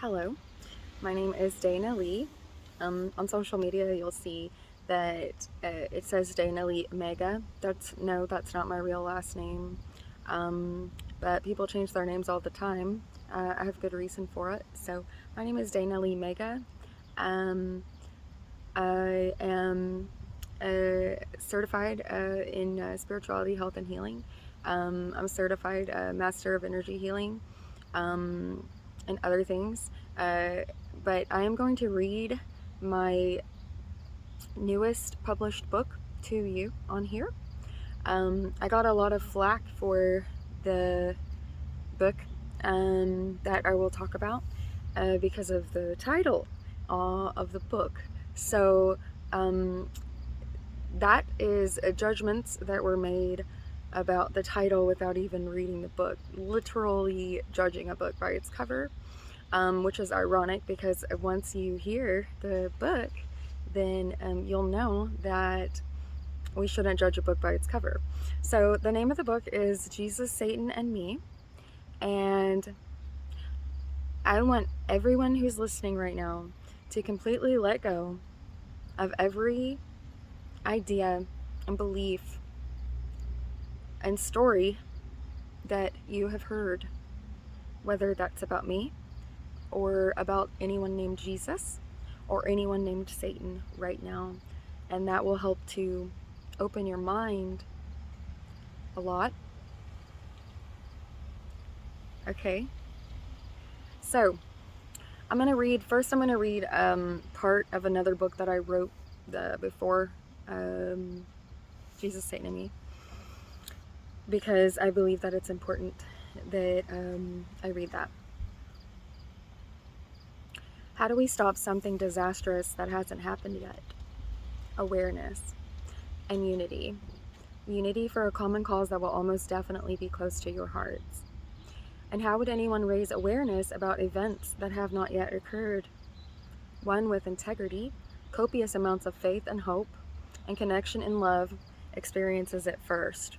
Hello, my name is Dana Lee. On social media, you'll see that it says Dana Lee Mega. That's not my real last name. But people change their names all the time. I have good reason for it. So my name is Dana Lee Mega. I am certified in spirituality, health, and healing. I'm a certified master of energy healing. And other things, but I am going to read my newest published book to you on here. I got a lot of flack for the book that I will talk about because of the title of the book. So that is judgments that were made about the title without even reading the book, literally judging a book by its cover, which is ironic because once you hear the book, then you'll know that we shouldn't judge a book by its cover. So the name of the book is Jesus, Satan, and Me, and I want everyone who's listening right now to completely let go of every idea and belief and story that you have heard, whether that's about me or about anyone named Jesus or anyone named Satan right now. And that will help to open your mind a lot. Okay, so I'm going to read part of another book that I wrote before Jesus, Satan, and Me, because I believe that it's important that I read that. How do we stop something disastrous that hasn't happened yet? Awareness and unity. Unity for a common cause that will almost definitely be close to your hearts. And how would anyone raise awareness about events that have not yet occurred? One with integrity, copious amounts of faith and hope, and connection in love experiences it first.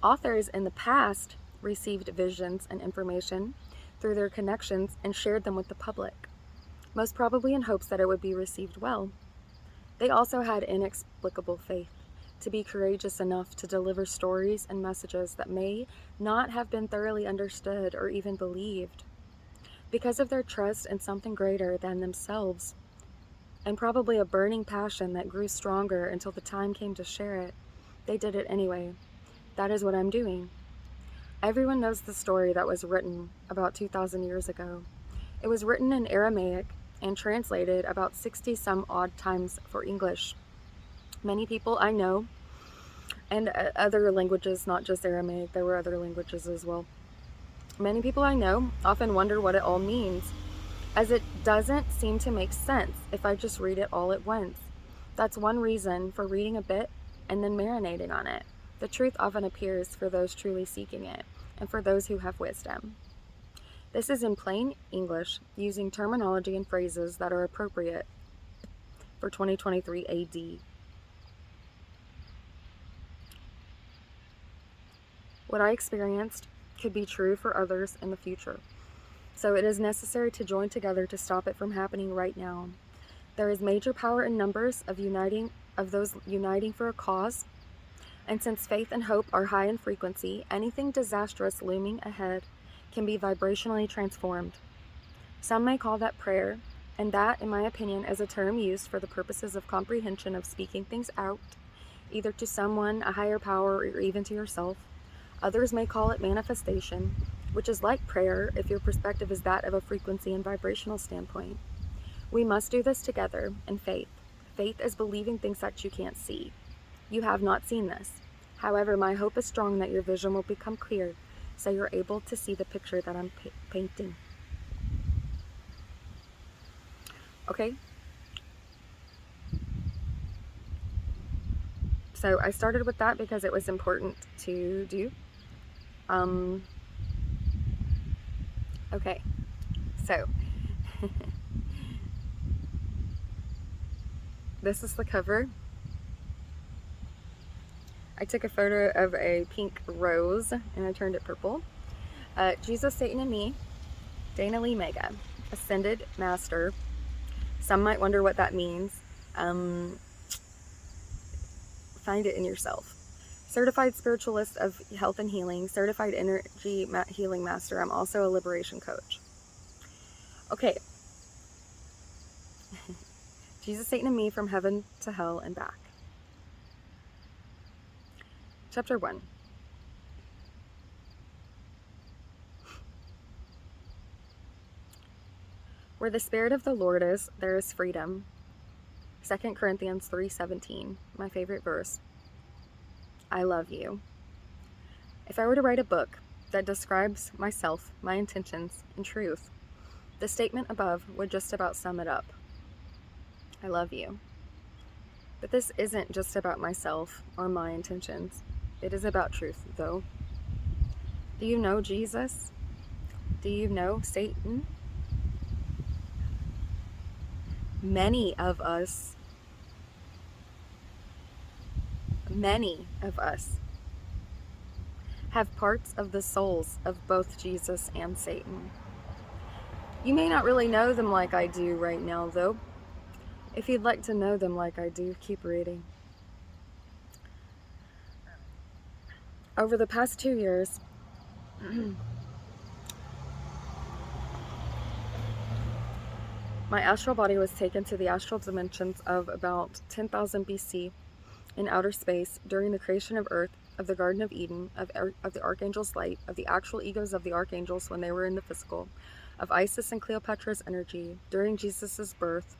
Authors in the past received visions and information through their connections and shared them with the public, most probably in hopes that it would be received well. They also had inexplicable faith to be courageous enough to deliver stories and messages that may not have been thoroughly understood or even believed. Because of their trust in something greater than themselves, and probably a burning passion that grew stronger until the time came to share it, they did it anyway. That is what I'm doing. Everyone knows the story that was written about 2,000 years ago. It was written in Aramaic and translated about 60 some odd times for English. Many people I know, and other languages, not just Aramaic, there were other languages as well. Many people I know often wonder what it all means, as it doesn't seem to make sense if I just read it all at once. That's one reason for reading a bit and then marinating on it. The truth often appears for those truly seeking it, and for those who have wisdom. This is in plain English, using terminology and phrases that are appropriate for 2023 AD. What I experienced could be true for others in the future, so it is necessary to join together to stop it from happening right now. There is major power in numbers of those uniting for a cause, and since faith and hope are high in frequency, anything disastrous looming ahead can be vibrationally transformed. Some may call that prayer, and that, in my opinion, is a term used for the purposes of comprehension of speaking things out, either to someone, a higher power, or even to yourself. Others may call it manifestation, which is like prayer if your perspective is that of a frequency and vibrational standpoint. We must do this together in faith. Faith is believing things that you can't see. You have not seen this. However, my hope is strong that your vision will become clear, so you're able to see the picture that I'm painting. Okay? So I started with that because it was important to do. Okay, so this is the cover. I took a photo of a pink rose and I turned it purple. Jesus, Satan, and Me, Dana Lee Mega. Ascended Master. Some might wonder what that means. Find it in yourself. Certified Spiritualist of Health and Healing, Certified Energy Healing Master. I'm also a Liberation Coach. Okay. Jesus, Satan, and Me from Heaven to Hell and Back. Chapter 1. Where the Spirit of the Lord is, there is freedom. 2 Corinthians 3:17, my favorite verse. I love you. If I were to write a book that describes myself, my intentions, and truth, the statement above would just about sum it up. I love you. But this isn't just about myself or my intentions. It is about truth, though. Do you know Jesus? Do you know Satan? Many of us have parts of the souls of both Jesus and Satan. You may not really know them like I do right now, though. If you'd like to know them like I do, keep reading. Over the past 2 years, my astral body was taken to the astral dimensions of about 10,000 BC in outer space during the creation of Earth, of the Garden of Eden, of the Archangel's light, of the actual egos of the archangels when they were in the physical, of Isis and Cleopatra's energy during Jesus' birth,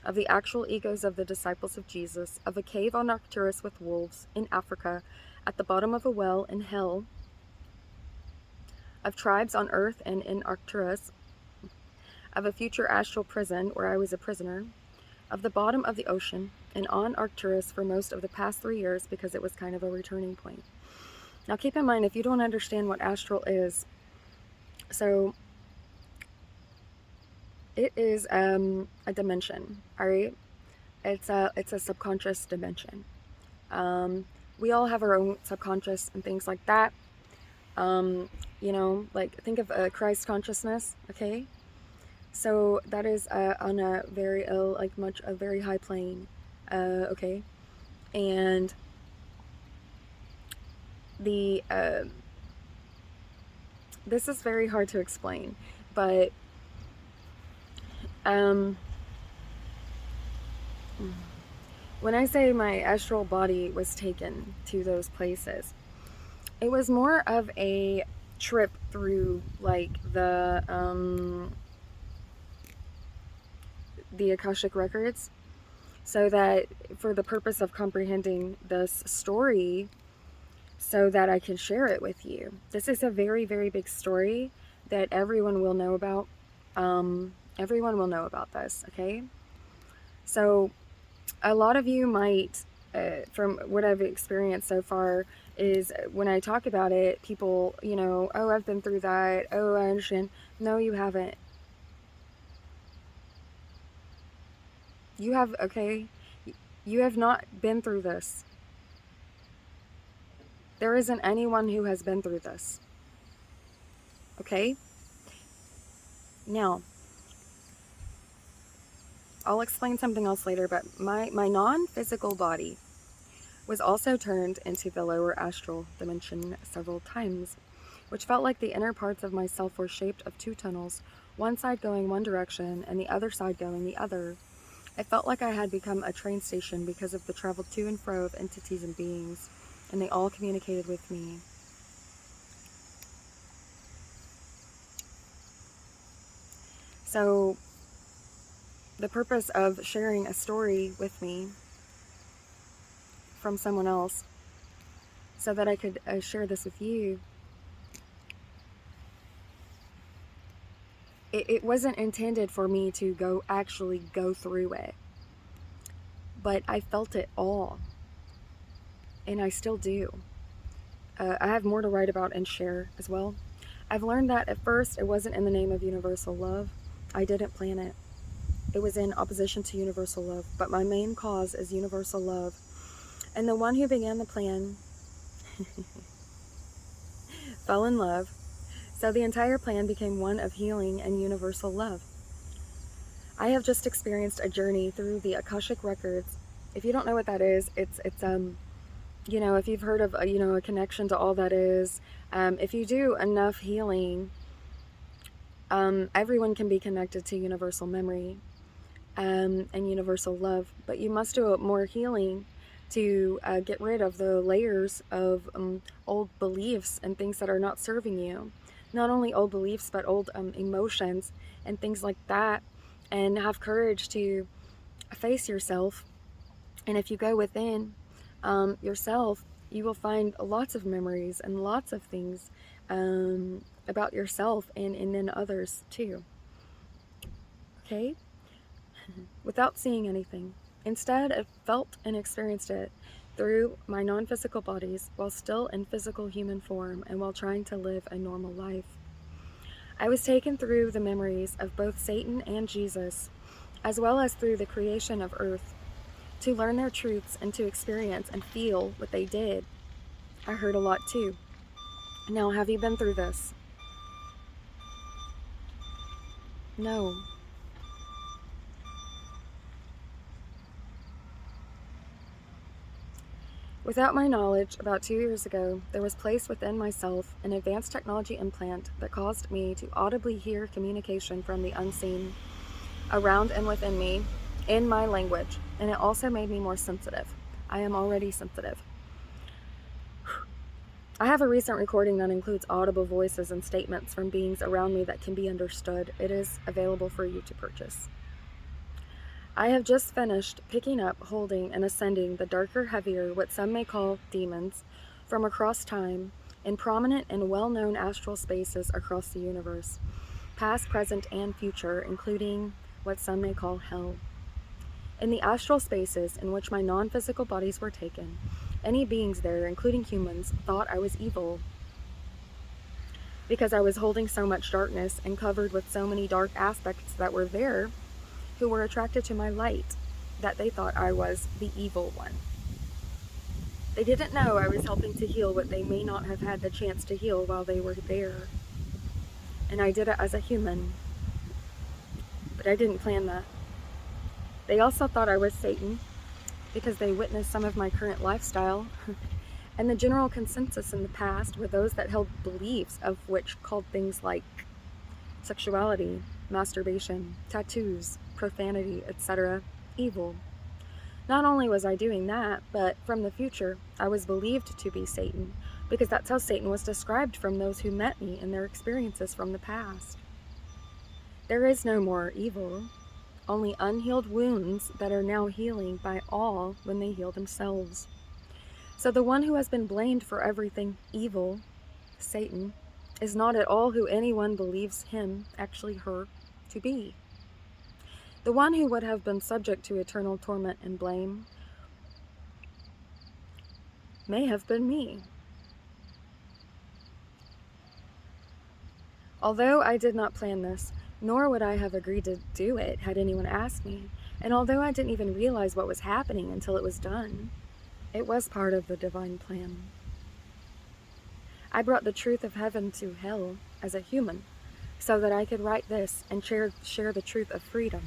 of the actual egos of the disciples of Jesus, of a cave on Arcturus with wolves in Africa, at the bottom of a well in hell, of tribes on Earth and in Arcturus, of a future astral prison where I was a prisoner, of the bottom of the ocean, and on Arcturus for most of the past 3 years because it was kind of a returning point. Now keep in mind, if you don't understand what astral is, so it is a dimension, all right? It's a subconscious dimension. We all have our own subconscious and things like that. You know, like think of Christ consciousness, okay? So that is on a very a very high plane, okay? And the this is very hard to explain, but when I say my astral body was taken to those places, it was more of a trip through like the Akashic records, so that for the purpose of comprehending this story, so that I can share it with you. This is a very, very big story that everyone will know about. Everyone will know about this, okay? So a lot of you might, from what I've experienced so far, is when I talk about it, people, you know, oh, I've been through that. Oh, I understand. No, you haven't. You have, okay? You have not been through this. There isn't anyone who has been through this. Okay? Now, I'll explain something else later, but my non-physical body was also turned into the lower astral dimension several times, which felt like the inner parts of myself were shaped of 2 tunnels, one side going one direction and the other side going the other. It felt like I had become a train station because of the travel to and fro of entities and beings, and they all communicated with me. So the purpose of sharing a story with me from someone else, so that I could share this with you, it wasn't intended for me to actually go through it, but I felt it all, and I still do. I have more to write about and share as well. I've learned that at first it wasn't in the name of universal love. I didn't plan it. It was in opposition to universal love, but my main cause is universal love. And the one who began the plan fell in love, so the entire plan became one of healing and universal love. I have just experienced a journey through the Akashic records. If you don't know what that is, it's you know, if you've heard of you know, a connection to all that is, if you do enough healing, everyone can be connected to universal memory, and universal love. But you must do more healing to get rid of the layers of old beliefs and things that are not serving you. Not only old beliefs, but old emotions and things like that. And have courage to face yourself. And if you go within yourself, you will find lots of memories and lots of things about yourself and in others too. Okay? Without seeing anything. Instead, I felt and experienced it through my non-physical bodies while still in physical human form and while trying to live a normal life. I was taken through the memories of both Satan and Jesus, as well as through the creation of Earth, to learn their truths and to experience and feel what they did. I heard a lot too. Now, have you been through this? No. Without my knowledge, about 2 years ago, there was placed within myself an advanced technology implant that caused me to audibly hear communication from the unseen around and within me in my language, and it also made me more sensitive. I am already sensitive. I have a recent recording that includes audible voices and statements from beings around me that can be understood. It is available for you to purchase. I have just finished picking up, holding, and ascending the darker, heavier, what some may call demons, from across time, in prominent and well-known astral spaces across the universe, past, present, and future, including what some may call hell. In the astral spaces in which my non-physical bodies were taken, any beings there, including humans, thought I was evil because I was holding so much darkness and covered with so many dark aspects that were there who were attracted to my light, that they thought I was the evil one. They didn't know I was helping to heal what they may not have had the chance to heal while they were there. And I did it as a human, but I didn't plan that. They also thought I was Satan because they witnessed some of my current lifestyle. And the general consensus in the past were those that held beliefs of which called things like sexuality, masturbation, tattoos, profanity, etc. evil. Not only was I doing that, but from the future, I was believed to be Satan, because that's how Satan was described from those who met me in their experiences from the past. There is no more evil, only unhealed wounds that are now healing by all when they heal themselves. So the one who has been blamed for everything evil, Satan, is not at all who anyone believes him, actually her, to be. The one who would have been subject to eternal torment and blame may have been me. Although I did not plan this, nor would I have agreed to do it had anyone asked me, and although I didn't even realize what was happening until it was done, it was part of the divine plan. I brought the truth of heaven to hell as a human, so that I could write this and share the truth of freedom.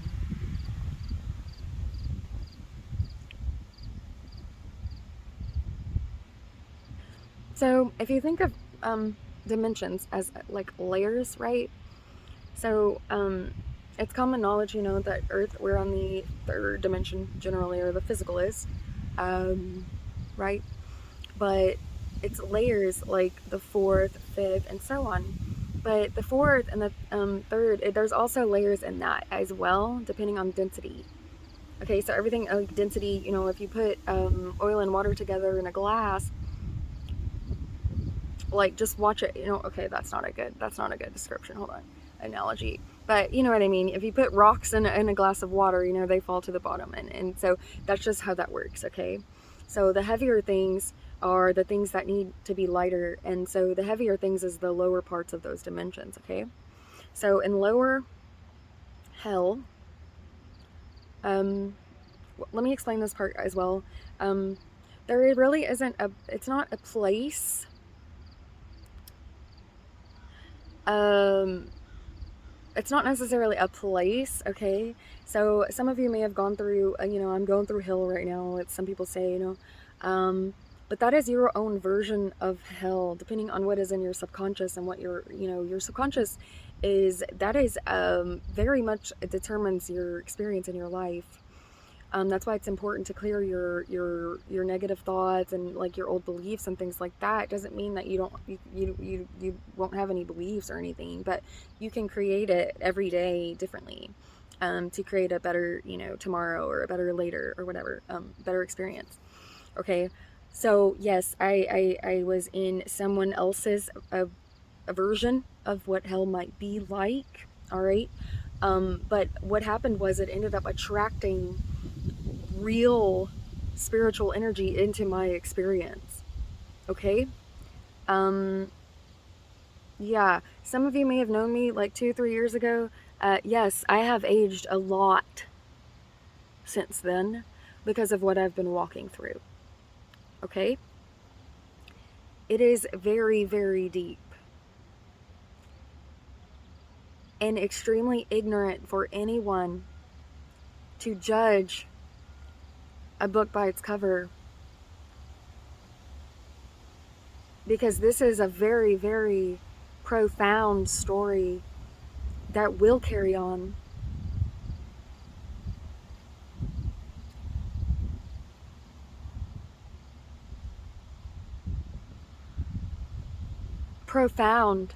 So if you think of dimensions as like layers, right? So it's common knowledge, you know, that Earth, we're on the third dimension generally, or the physical is, right? But it's layers like the fourth, fifth, and so on. But the fourth and the third, there's also layers in that as well, depending on density. Okay, so everything like density, you know, if you put oil and water together in a glass, like just watch it, you know, okay, that's not a good description, hold on, analogy, but you know what I mean. If you put rocks in a glass of water, you know, they fall to the bottom, and so that's just how that works. Okay, so the heavier things are the things that need to be lighter, and so the heavier things is the lower parts of those dimensions. Okay, so in lower hell, let me explain this part as well. There really isn't it's not a place. it's not necessarily a place, okay? So some of you may have gone through, I'm going through hell right now, as some people say, but that is your own version of hell, depending on what is in your subconscious and what your subconscious that is very much, it determines your experience in your life. That's why it's important to clear your negative thoughts and like your old beliefs and things like that. It doesn't mean that you won't have any beliefs or anything, but you can create it every day differently, to create a better tomorrow or a better later or whatever, better experience. Okay, so yes, I was in someone else's a version of what hell might be like. All right, but what happened was it ended up attracting real spiritual energy into my experience. Okay? Um, yeah. Some of you may have known me like 2, 3 years ago. Yes, I have aged a lot since then because of what I've been walking through. Okay? It is very, very deep and extremely ignorant for anyone to judge a book by its cover, because this is a very, very profound story that will carry on. Profound.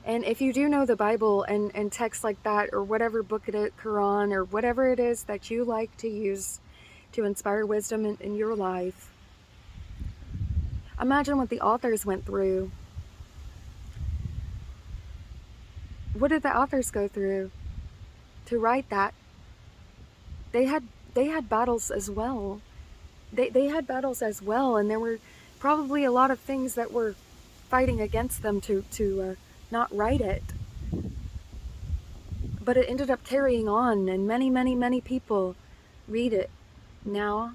And if you do know the Bible and texts like that, or whatever book it is, Quran, or whatever it is that you like to use to inspire wisdom in your life, imagine what the authors went through. What did the authors go through to write that? They had battles as well. They had battles as well, and there were probably a lot of things that were fighting against them to not write it. But it ended up carrying on, and many, many, many people read it now.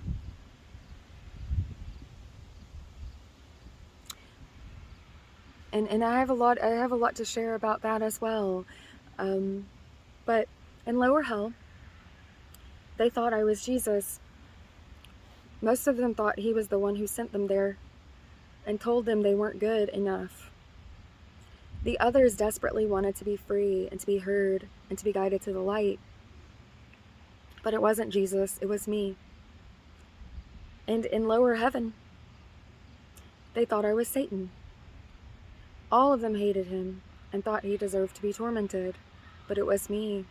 And I have a lot to share about that as well. But in lower hell, they thought I was Jesus. Most of them thought he was the one who sent them there and told them they weren't good enough. The others desperately wanted to be free and to be heard and to be guided to the light. But it wasn't Jesus, it was me. And in lower heaven, they thought I was Satan. All of them hated him and thought he deserved to be tormented, but it was me.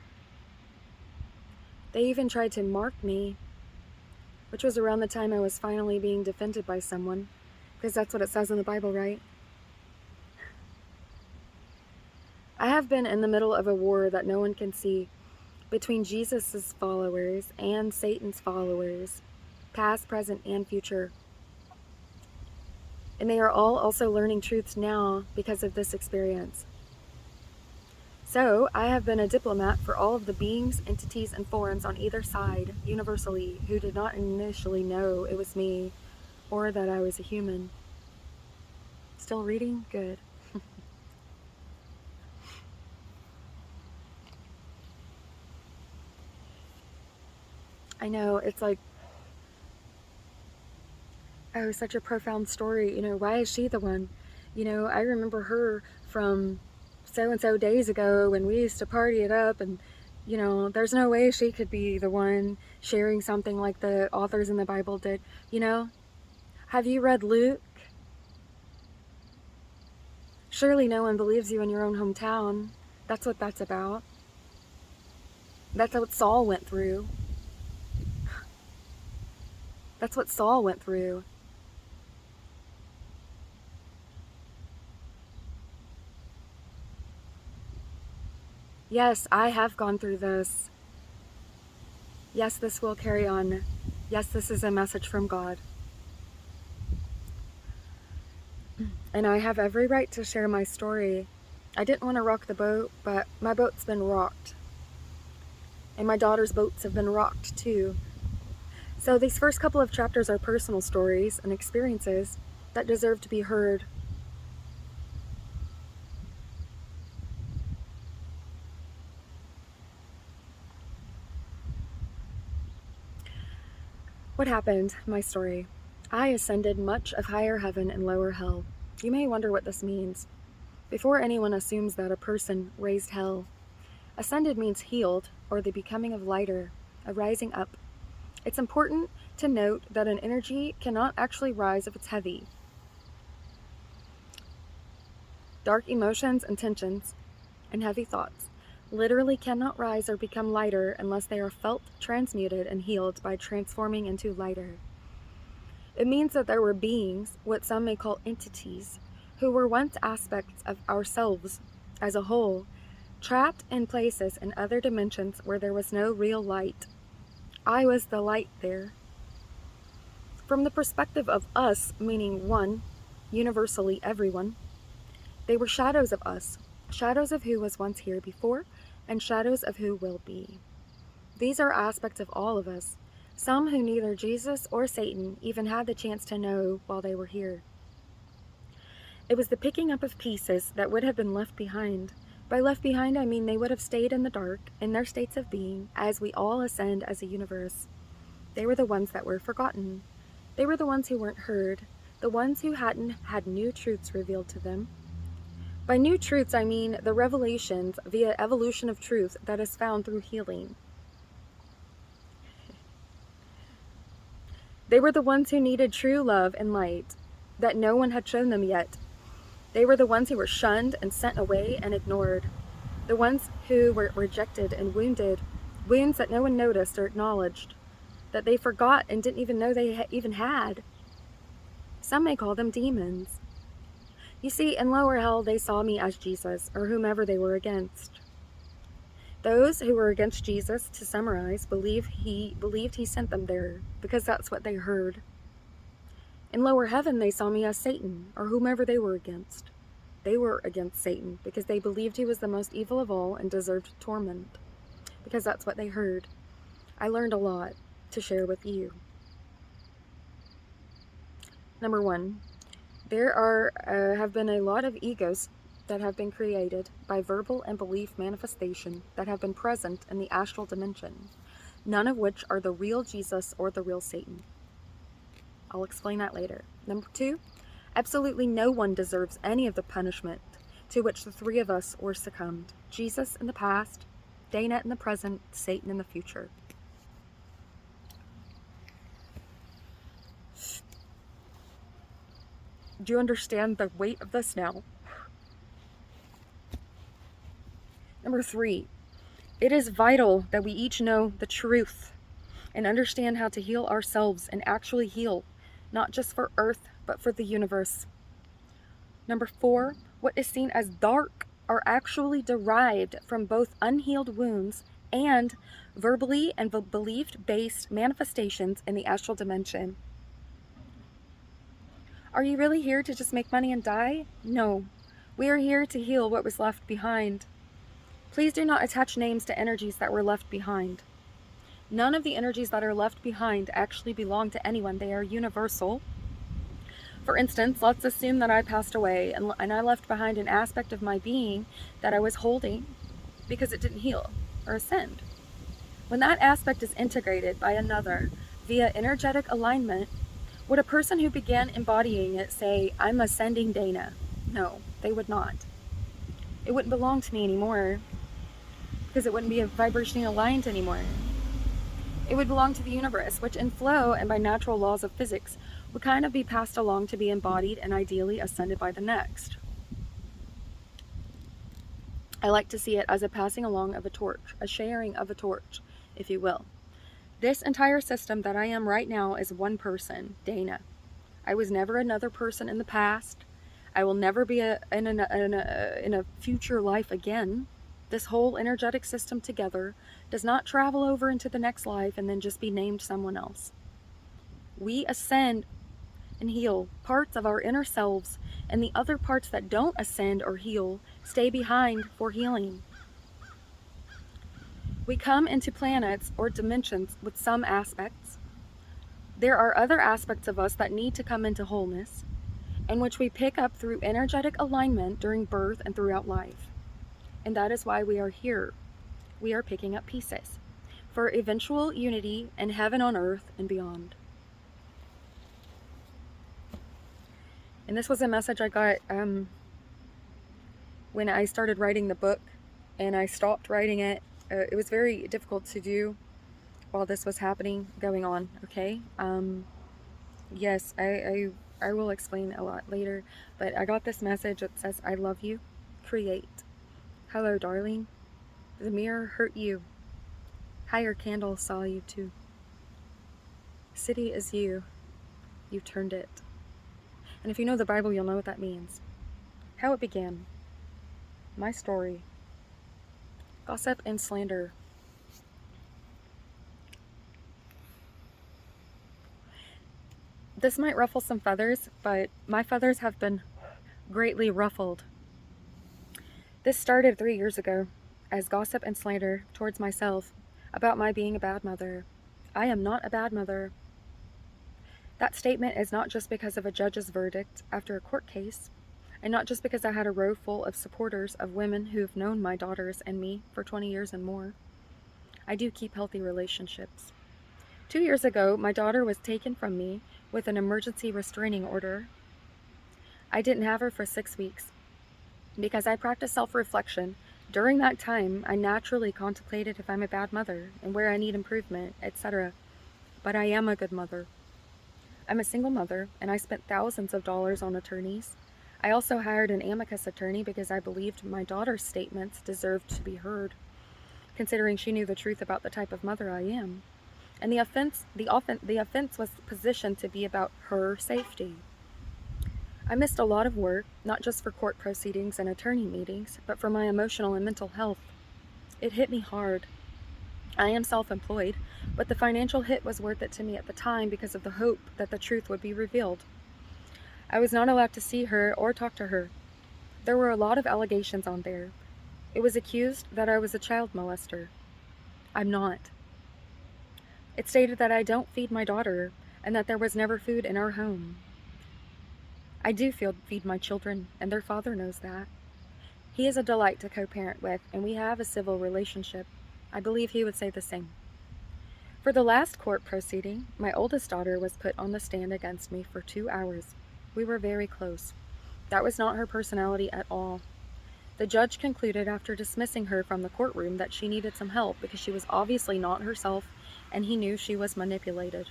They even tried to mark me, which was around the time I was finally being defended by someone, because that's what it says in the Bible, right? I have been in the middle of a war that no one can see between Jesus' followers and Satan's followers, past, present, and future. And they are all also learning truths now because of this experience. So, I have been a diplomat for all of the beings, entities, and forms on either side, universally, who did not initially know it was me, or that I was a human. Still reading? Good. I know, it's like, oh, such a profound story. Why is she the one? I remember her from so-and-so days ago when we used to party it up, and, there's no way she could be the one sharing something like the authors in the Bible did. Have you read Luke? Surely no one believes you in your own hometown. That's what that's about. That's what Saul went through. That's what Saul went through. Yes, I have gone through this. Yes, this will carry on. Yes, this is a message from God. And I have every right to share my story. I didn't want to rock the boat, but my boat's been rocked. And my daughter's boats have been rocked too. So these first couple of chapters are personal stories and experiences that deserve to be heard. What happened? My story. I ascended much of higher heaven and lower hell. You may wonder what this means. Before anyone assumes that a person raised hell, ascended means healed, or the becoming of lighter, a rising up. It's important to note that an energy cannot actually rise if it's heavy. Dark emotions and tensions and heavy thoughts literally cannot rise or become lighter unless they are felt, transmuted, and healed by transforming into lighter. It means that there were beings, what some may call entities, who were once aspects of ourselves as a whole, trapped in places in other dimensions where there was no real light. I was the light there. From the perspective of us, meaning one, universally everyone, they were shadows of us, shadows of who was once here before, and shadows of who will be. These are aspects of all of us, some who neither Jesus or Satan even had the chance to know while they were here. It was the picking up of pieces that would have been left behind. By left behind, I mean they would have stayed in the dark, in their states of being, as we all ascend as a universe. They were the ones that were forgotten. They were the ones who weren't heard, the ones who hadn't had new truths revealed to them. By new truths, I mean the revelations via evolution of truth that is found through healing. They were the ones who needed true love and light that no one had shown them yet. They were the ones who were shunned and sent away and ignored. The ones who were rejected and wounded, wounds that no one noticed or acknowledged, that they forgot and didn't even know they even had. Some may call them demons. You see, in lower hell, they saw me as Jesus, or whomever they were against. Those who were against Jesus, to summarize, believed he sent them there, because that's what they heard. In lower heaven, they saw me as Satan, or whomever they were against. They were against Satan, because they believed he was the most evil of all and deserved torment, because that's what they heard. I learned a lot to share with you. Number one, there have been a lot of egos that have been created by verbal and belief manifestation that have been present in the astral dimension, none of which are the real Jesus or the real Satan. I'll explain that later. Number two, absolutely no one deserves any of the punishment to which the three of us were succumbed. Jesus in the past, Dana in the present, Satan in the future. Do you understand the weight of this now? Number three, it is vital that we each know the truth and understand how to heal ourselves and actually heal, not just for Earth, but for the universe. Number four, what is seen as dark are actually derived from both unhealed wounds and verbally and belief-based manifestations in the astral dimension. Are you really here to just make money and die? No. We are here to heal what was left behind. Please do not attach names to energies that were left behind. None of the energies that are left behind actually belong to anyone. They are universal. For instance, let's assume that I passed away and I left behind an aspect of my being that I was holding because it didn't heal or ascend. When that aspect is integrated by another via energetic alignment, would a person who began embodying it say, "I'm ascending Dana"? No, they would not. It wouldn't belong to me anymore because it wouldn't be vibrationally aligned anymore. It would belong to the universe, which in flow and by natural laws of physics would kind of be passed along to be embodied and ideally ascended by the next. I like to see it as a passing along of a torch, a sharing of a torch, if you will. This entire system that I am right now is one person, Dana. I was never another person in the past. I will never be in a future life again. This whole energetic system together does not travel over into the next life and then just be named someone else. We ascend and heal parts of our inner selves, and the other parts that don't ascend or heal stay behind for healing. We come into planets or dimensions with some aspects. There are other aspects of us that need to come into wholeness, and which we pick up through energetic alignment during birth and throughout life. And that is why we are here. We are picking up pieces for eventual unity in heaven on earth and beyond. And this was a message I got when I started writing the book, and I stopped writing it. It was very difficult to do while this was going on, okay? Yes, I will explain a lot later, but I got this message that says, I love you, create. Hello, darling. The mirror hurt you. Higher candle saw you too. City is you. You turned it. And if you know the Bible, you'll know what that means. How it began. My story. Gossip and slander. This might ruffle some feathers, but my feathers have been greatly ruffled. This started 3 years ago as gossip and slander towards myself about my being a bad mother. I am not a bad mother. That statement is not just because of a judge's verdict after a court case, and not just because I had a row full of supporters of women who've known my daughters and me for 20 years and more. I do keep healthy relationships. 2 years ago, my daughter was taken from me with an emergency restraining order. I didn't have her for 6 weeks. Because I practiced self-reflection, during that time, I naturally contemplated if I'm a bad mother and where I need improvement, etc. But I am a good mother. I'm a single mother, and I spent thousands of dollars on attorneys. I also hired an amicus attorney because I believed my daughter's statements deserved to be heard, considering she knew the truth about the type of mother I am. And the offense was positioned to be about her safety. I missed a lot of work, not just for court proceedings and attorney meetings, but for my emotional and mental health. It hit me hard. I am self-employed, but the financial hit was worth it to me at the time because of the hope that the truth would be revealed. I was not allowed to see her or talk to her. There were a lot of allegations on there. It was accused that I was a child molester. I'm not. It stated that I don't feed my daughter and that there was never food in our home. I do feed my children, and their father knows that. He is a delight to co-parent with, and we have a civil relationship. I believe he would say the same. For the last court proceeding, my oldest daughter was put on the stand against me for 2 hours. We were very close. That was not her personality at all. The judge concluded after dismissing her from the courtroom that she needed some help because she was obviously not herself, and he knew she was manipulated,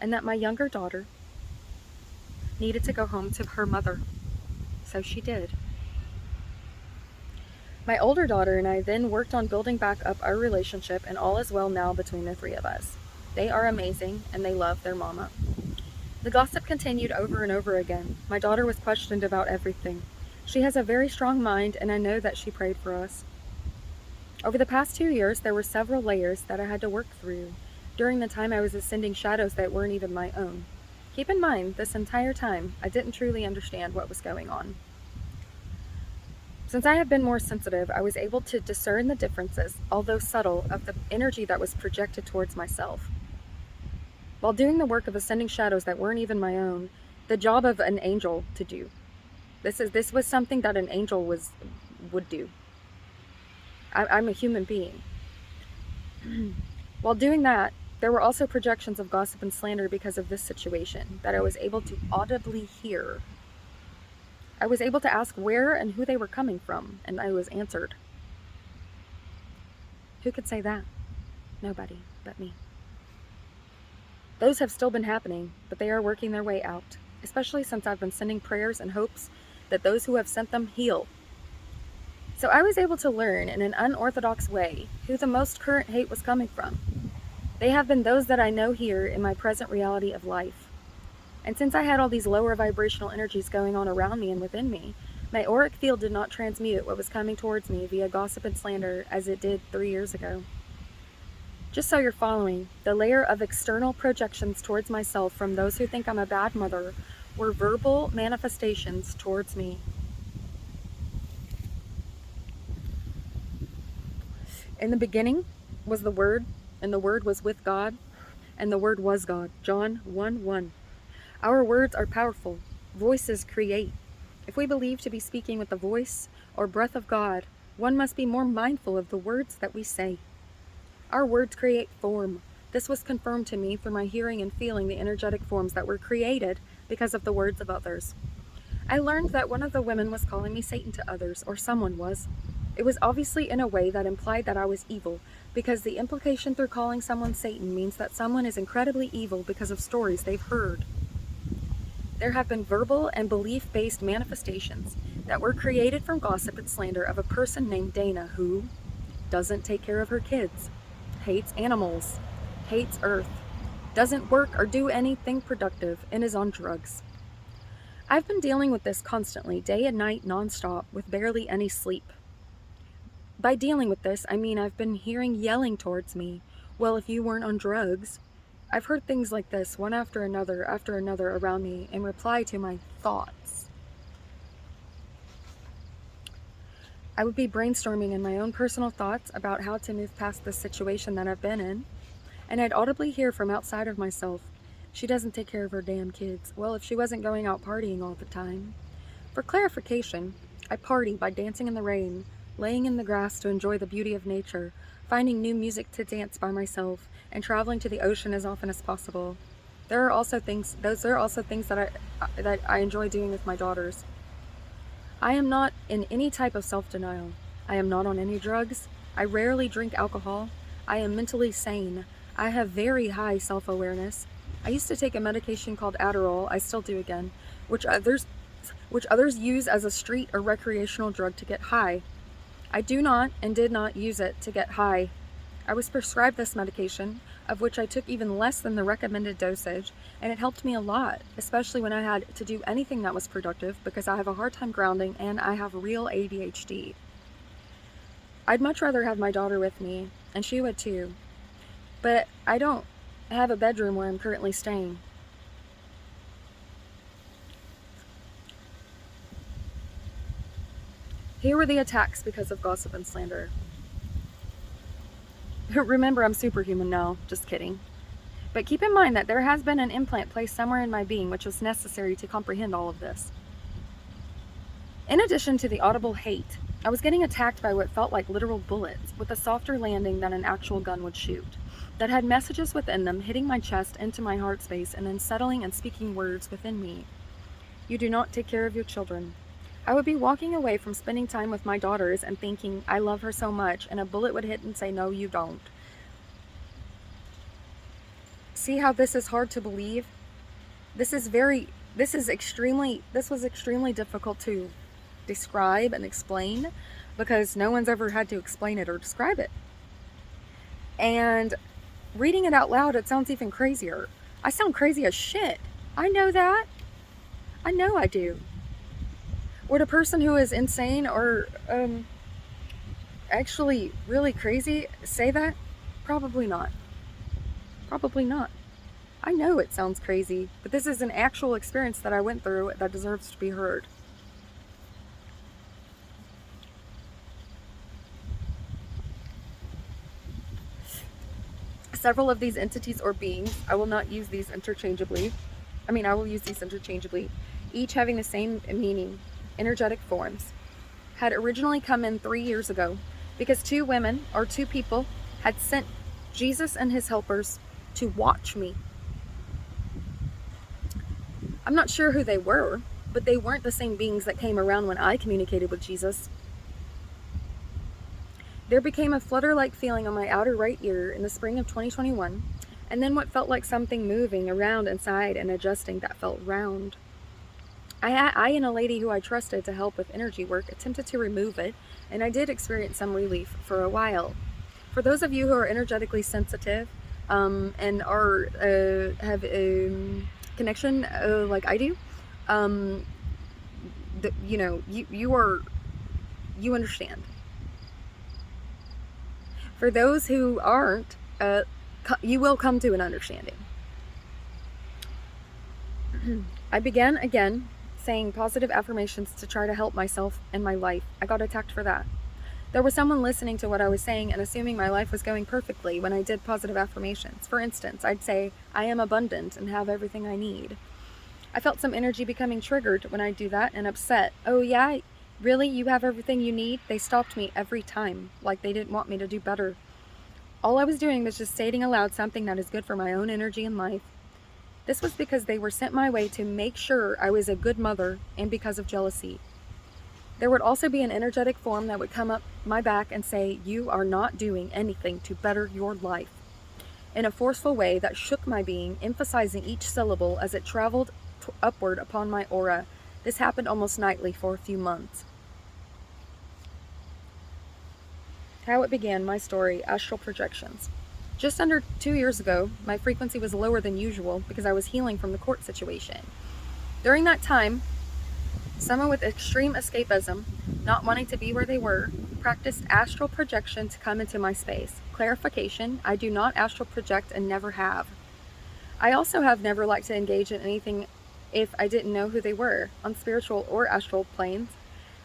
and that my younger daughter needed to go home to her mother. So she did. My older daughter and I then worked on building back up our relationship, and all is well now between the 3 of us. They are amazing, and they love their mama. The gossip continued over and over again. My daughter was questioned about everything. She has a very strong mind, and I know that she prayed for us. Over the past 2 years, there were several layers that I had to work through. During the time I was ascending shadows that weren't even my own. Keep in mind, this entire time, I didn't truly understand what was going on. Since I have been more sensitive, I was able to discern the differences, although subtle, of the energy that was projected towards myself. While doing the work of ascending shadows that weren't even my own, the job of an angel to do. This was something that an angel would do. I'm a human being. While doing that, there were also projections of gossip and slander because of this situation that I was able to audibly hear. I was able to ask where and who they were coming from, and I was answered. Who could say that? Nobody but me. Those have still been happening, but they are working their way out, especially since I've been sending prayers and hopes that those who have sent them heal. So I was able to learn in an unorthodox way who the most current hate was coming from. They have been those that I know here in my present reality of life. And since I had all these lower vibrational energies going on around me and within me, my auric field did not transmute what was coming towards me via gossip and slander as it did 3 years ago. Just so you're following, the layer of external projections towards myself from those who think I'm a bad mother were verbal manifestations towards me. In the beginning was the Word, and the Word was with God, and the Word was God. John 1:1. Our words are powerful. Voices create. If we believe to be speaking with the voice or breath of God, one must be more mindful of the words that we say. Our words create form. This was confirmed to me through my hearing and feeling the energetic forms that were created because of the words of others. I learned that one of the women was calling me Satan to others, or someone was. It was obviously in a way that implied that I was evil, because the implication through calling someone Satan means that someone is incredibly evil because of stories they've heard. There have been verbal and belief-based manifestations that were created from gossip and slander of a person named Dana who doesn't take care of her kids, hates animals, hates Earth, doesn't work or do anything productive, and is on drugs. I've been dealing with this constantly, day and night, nonstop, with barely any sleep. By dealing with this, I mean I've been hearing yelling towards me, well, if you weren't on drugs. I've heard things like this, one after another around me, in reply to my thoughts. I would be brainstorming in my own personal thoughts about how to move past this situation that I've been in, and I'd audibly hear from outside of myself, she doesn't take care of her damn kids. Well, if she wasn't going out partying all the time. For clarification, I party by dancing in the rain, laying in the grass to enjoy the beauty of nature, finding new music to dance by myself, and traveling to the ocean as often as possible. Those are also things that I enjoy doing with my daughters. I am not in any type of self-denial. I am not on any drugs. I rarely drink alcohol. I am mentally sane. I have very high self-awareness. I used to take a medication called Adderall, I still do again, which others use as a street or recreational drug to get high. I do not and did not use it to get high. I was prescribed this medication, of which I took even less than the recommended dosage, and it helped me a lot, especially when I had to do anything that was productive because I have a hard time grounding and I have real ADHD. I'd much rather have my daughter with me, and she would too, but I don't have a bedroom where I'm currently staying. Here were the attacks because of gossip and slander. Remember, I'm superhuman now, just kidding. But keep in mind that there has been an implant placed somewhere in my being which was necessary to comprehend all of this. In addition to the audible hate, I was getting attacked by what felt like literal bullets, with a softer landing than an actual gun would shoot, that had messages within them hitting my chest into my heart space and then settling and speaking words within me. You do not take care of your children. I would be walking away from spending time with my daughters and thinking, I love her so much, and a bullet would hit and say, no, you don't. See how this is hard to believe? This was extremely difficult to describe and explain because no one's ever had to explain it or describe it. And reading it out loud, it sounds even crazier. I sound crazy as shit. I know that. I know I do. Would a person who is insane or actually really crazy say that? Probably not. Probably not. I know it sounds crazy, but this is an actual experience that I went through that deserves to be heard. Several of these entities or beings, I will use these interchangeably, each having the same meaning, energetic forms, had originally come in 3 years ago because two women or two people had sent Jesus and his helpers to watch me. I'm not sure who they were, but they weren't the same beings that came around when I communicated with Jesus. There became a flutter-like feeling on my outer right ear in the spring of 2021, and then what felt like something moving around inside and adjusting that felt round. I and a lady who I trusted to help with energy work attempted to remove it, and I did experience some relief for a while. For those of you who are energetically sensitive and are have a connection like I do, you understand. For those who aren't, you will come to an understanding. I began again saying positive affirmations to try to help myself and my life. I got attacked for that. There was someone listening to what I was saying and assuming my life was going perfectly when I did positive affirmations. For instance, I'd say, I am abundant and have everything I need. I felt some energy becoming triggered when I do that and upset. Oh yeah? Really? You have everything you need? They stopped me every time, like they didn't want me to do better. All I was doing was just stating aloud something that is good for my own energy and life. This was because they were sent my way to make sure I was a good mother and because of jealousy. There would also be an energetic form that would come up my back and say, "You are not doing anything to better your life," in a forceful way that shook my being, emphasizing each syllable as it traveled upward upon my aura. This happened almost nightly for a few months. How it began, my story, astral projections. Just under 2 years ago, my frequency was lower than usual because I was healing from the court situation. During that time, someone with extreme escapism, not wanting to be where they were, practiced astral projection to come into my space. Clarification, I do not astral project and never have. I also have never liked to engage in anything if I didn't know who they were, on spiritual or astral planes.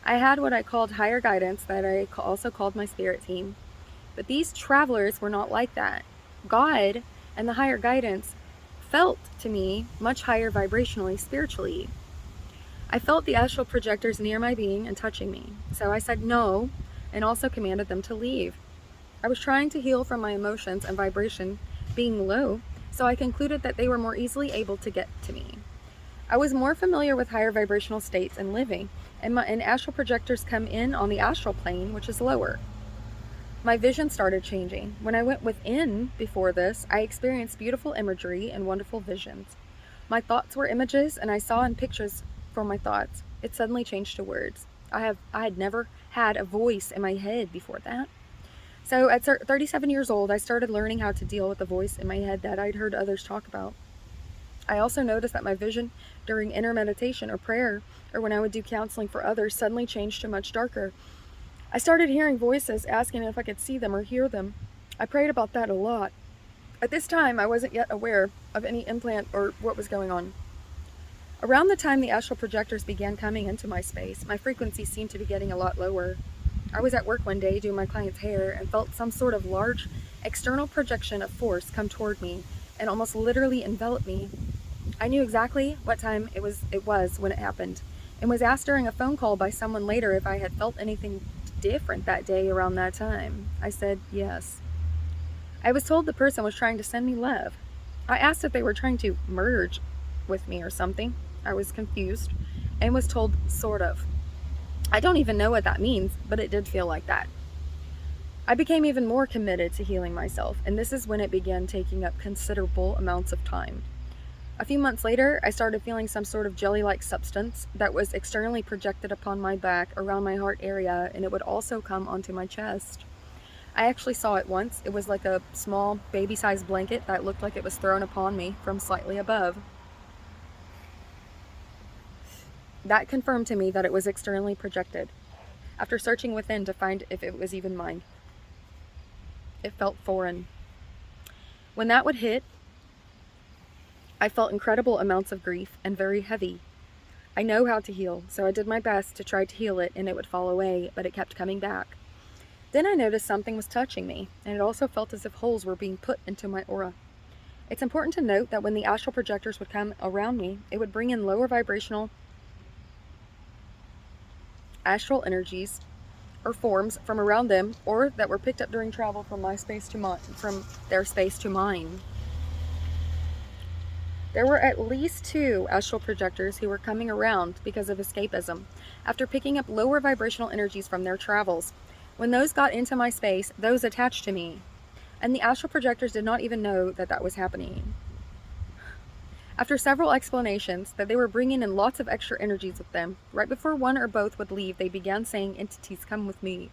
I had what I called higher guidance that I also called my spirit team. But these travelers were not like that. God and the higher guidance felt to me much higher vibrationally, spiritually. I felt the astral projectors near my being and touching me. So I said no and also commanded them to leave. I was trying to heal from my emotions and vibration being low, so I concluded that they were more easily able to get to me. I was more familiar with higher vibrational states and living, and astral projectors come in on the astral plane, which is lower. My vision started changing. When I went within before this, I experienced beautiful imagery and wonderful visions. My thoughts were images, and I saw in pictures for my thoughts. It suddenly changed to words. I had never had a voice in my head before that. So at 37 years old, I started learning how to deal with the voice in my head that I'd heard others talk about. I also noticed that my vision during inner meditation or prayer, or when I would do counseling for others, suddenly changed to much darker. I started hearing voices asking if I could see them or hear them. I prayed about that a lot. At this time, I wasn't yet aware of any implant or what was going on. Around the time the astral projectors began coming into my space, my frequency seemed to be getting a lot lower. I was at work one day doing my client's hair and felt some sort of large external projection of force come toward me and almost literally envelop me. I knew exactly what time it was when it happened, and was asked during a phone call by someone later if I had felt anything different that day around that time. I said yes. I was told the person was trying to send me love. I asked if they were trying to merge with me or something. I was confused and was told sort of. I don't even know what that means, but it did feel like that. I became even more committed to healing myself, and this is when it began taking up considerable amounts of time. A few months later, I started feeling some sort of jelly-like substance that was externally projected upon my back around my heart area, and it would also come onto my chest. I actually saw it once. It was like a small baby-sized blanket that looked like it was thrown upon me from slightly above. That confirmed to me that it was externally projected, after searching within to find if it was even mine. It felt foreign. When that would hit, I felt incredible amounts of grief and very heavy. I know how to heal, so I did my best to try to heal it and it would fall away, but it kept coming back. Then I noticed something was touching me, and it also felt as if holes were being put into my aura. It's important to note that when the astral projectors would come around me, it would bring in lower vibrational astral energies or forms from around them, or that were picked up during travel from their space to mine. There were at least 2 astral projectors who were coming around because of escapism, after picking up lower vibrational energies from their travels. When those got into my space, those attached to me, and the astral projectors did not even know that that was happening. After several explanations that they were bringing in lots of extra energies with them, right before one or both would leave, they began saying, "Entities, come with me."